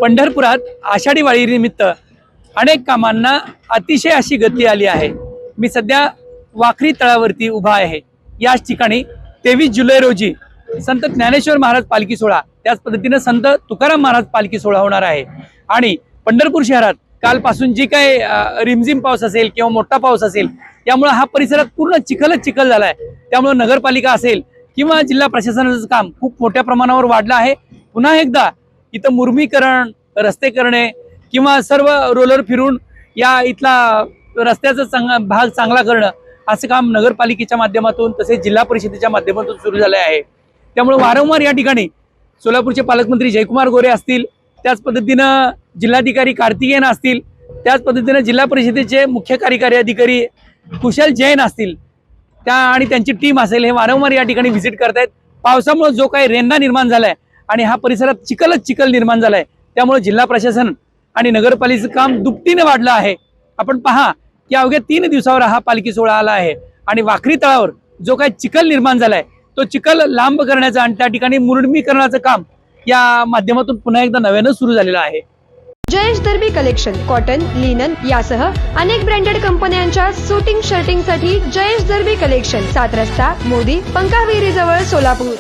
पंढरपुरात आषाढी वारीनिमित्त अनेक कामांना अतिशय अशी गती आली आहे। मी सध्या वाखरी तळावरती उभा आहे। याच ठिकाणी 23 जुलै रोजी संत ज्ञानेश्वर महाराज पालखी सोहळा, त्याच पद्धतीने संत तुकाराम महाराज पालखी सोहळा होणार आहे। आणि पंढरपूर शहरात कालपासून जी काही रिमझिम पाऊस असेल किंवा मोठा पाऊस असेल, त्यामुळे हा परिसरात पूर्ण चिखलच चिखल झालाय। त्यामुळे नगरपालिका असेल किंवा जिल्हा प्रशासनाचं काम खूप मोठ्या प्रमाणावर वाढलं आहे। पुन्हा एकदा इथं मुर्मीकरण, रस्ते करणे किंवा सर्व रोलर फिरून या इथला रस्त्याचा भाग चांगला करणं, असं काम नगरपालिकेच्या माध्यमातून तसेच जिल्हा परिषदेच्या माध्यमातून सुरू झाले आहे। त्यामुळे वारंवार या ठिकाणी सोलापूरचे पालकमंत्री जयकुमार गोरे असतील, त्याच पद्धतीनं जिल्हाधिकारी कार्तिकेयन असतील, त्याच पद्धतीने जिल्हा परिषदेचे मुख्य कार्यकारी अधिकारी कुशल जैन असतील, त्या आणि त्यांची टीम असेल, हे वारंवार या ठिकाणी व्हिजिट करतायत। पावसामुळे जो काही रेंडा निर्माण झालाय आणि हा परिसरात चिखलच चिखल निर्माण झालाय, त्यामुळे जिल्हा प्रशासन आणि नगरपालिकेचं काम दुपटीने वाढलं आहे। आपण पहा की अवघ्या 3 दिवसावर हा पालखी सोहळा आला आहे आणि वाखरी तळावर जो काही चिखल निर्माण झालाय तो चिखल लांब करण्याचं आणि त्या ठिकाणी मुरमीकरणाचं काम या माध्यमातून पुन्हा एकदा नव्यानं सुरू झालेलं आहे। जयेश दर्बी कलेक्शन, कॉटन, लिनन यासह अनेक ब्रँडेड कंपन्यांच्या सुटिंग शर्टिंग साठी जयेश दर्बी कलेक्शन, 7 रस्ता मोदी पंकाविहिरी जवळ सोलापूर।